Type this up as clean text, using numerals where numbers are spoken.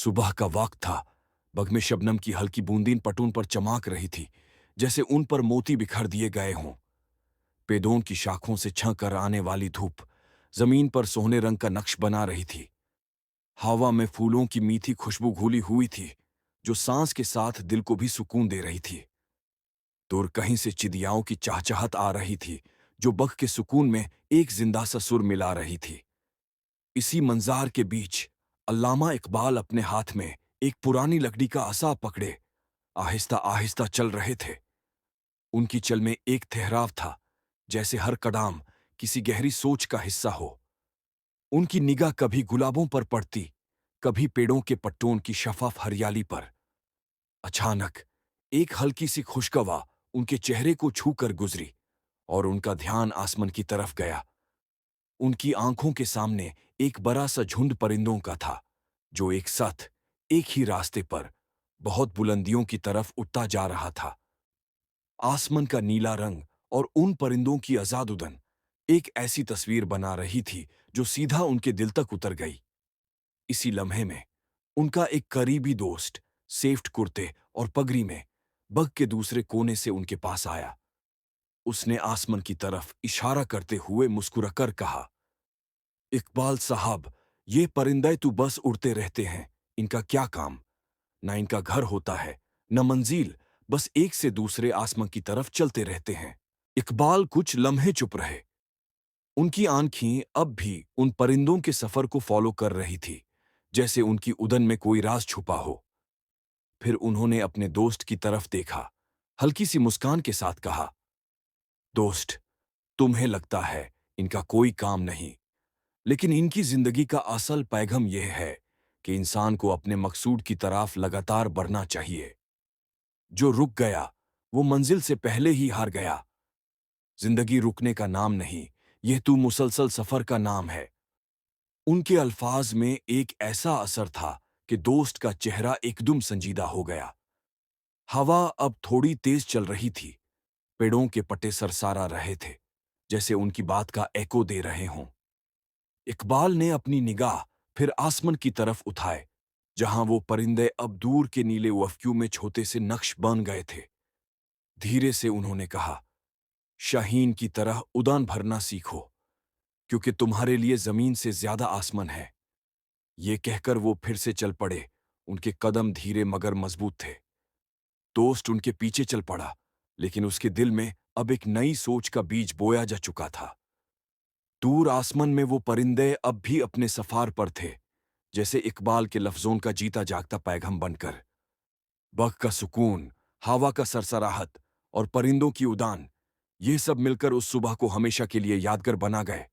सुबह का वक्त था। बग में शबनम की हल्की बूंदीन पटून पर चमक रही थी, जैसे उन पर मोती बिखर दिए गए हों। पेड़ों की शाखों से छं कर आने वाली धूप जमीन पर सोने रंग का नक्श बना रही थी। हवा में फूलों की मीठी खुशबू घुली हुई थी, जो सांस के साथ दिल को भी सुकून दे रही थी। दूर कहीं से चिड़ियाओं की चहचहाट आ रही थी, जो बग के सुकून में एक जिंदा सा सुर मिला रही थी। इसी मंजार के बीच अल्लामा इकबाल अपने हाथ में एक पुरानी लकड़ी का असा पकड़े आहिस्ता आहिस्ता चल रहे थे। उनकी चल में एक ठहराव था, जैसे हर कदम किसी गहरी सोच का हिस्सा हो। उनकी निगाह कभी गुलाबों पर पड़ती, कभी पेड़ों के पत्तों की शफाफ हरियाली पर। अचानक एक हल्की सी खुशगवाह उनके चेहरे को छूकर गुजरी और उनका ध्यान आसमान की तरफ गया। उनकी आंखों के सामने एक बड़ा सा झुंड परिंदों का था, जो एक साथ एक ही रास्ते पर बहुत बुलंदियों की तरफ उड़ता जा रहा था। आसमान का नीला रंग और उन परिंदों की आजाद उड़न एक ऐसी तस्वीर बना रही थी, जो सीधा उनके दिल तक उतर गई। इसी लम्हे में उनका एक करीबी दोस्त सेफ्ट कुर्ते और पगड़ी में बग के दूसरे कोने से उनके पास आया। उसने आसमान की तरफ इशारा करते हुए मुस्कुराकर कहा, इकबाल साहब, ये परिंदे तो बस उड़ते रहते हैं, इनका क्या काम? ना इनका घर होता है, न मंजिल, बस एक से दूसरे आसमां की तरफ चलते रहते हैं। इकबाल कुछ लम्हे चुप रहे। उनकी आंखें अब भी उन परिंदों के सफर को फॉलो कर रही थी, जैसे उनकी उड़न में कोई राज छुपा हो। फिर उन्होंने अपने दोस्त की तरफ देखा, हल्की सी मुस्कान के साथ कहा, दोस्त, तुम्हें लगता है इनका कोई काम नहीं, लेकिन इनकी जिंदगी का असल पैगाम यह है कि इंसान को अपने मकसूद की तरफ लगातार बढ़ना चाहिए। जो रुक गया, वो मंजिल से पहले ही हार गया। जिंदगी रुकने का नाम नहीं, यह तू मुसलसल सफर का नाम है। उनके अल्फाज में एक ऐसा असर था कि दोस्त का चेहरा एकदम संजीदा हो गया। हवा अब थोड़ी तेज चल रही थी। पेड़ों के पत्ते सरसारा रहे थे, जैसे उनकी बात का एको दे रहे हों। इकबाल ने अपनी निगाह फिर आसमान की तरफ उठाए, जहां वो परिंदे अब दूर के नीले वफ्क्यू में छोटे से नक्श बन गए थे। धीरे से उन्होंने कहा, शाहीन की तरह उड़ान भरना सीखो, क्योंकि तुम्हारे लिए जमीन से ज्यादा आसमान है। ये कहकर वो फिर से चल पड़े। उनके कदम धीरे मगर मजबूत थे। दोस्त उनके पीछे चल पड़ा, लेकिन उसके दिल में अब एक नई सोच का बीज बोया जा चुका था। दूर आसमान में वो परिंदे अब भी अपने सफर पर थे, जैसे इकबाल के लफ्जों का जीता जागता पैगाम बनकर। बग का सुकून, हवा का सरसराहट और परिंदों की उड़ान, ये सब मिलकर उस सुबह को हमेशा के लिए यादगार बना गए।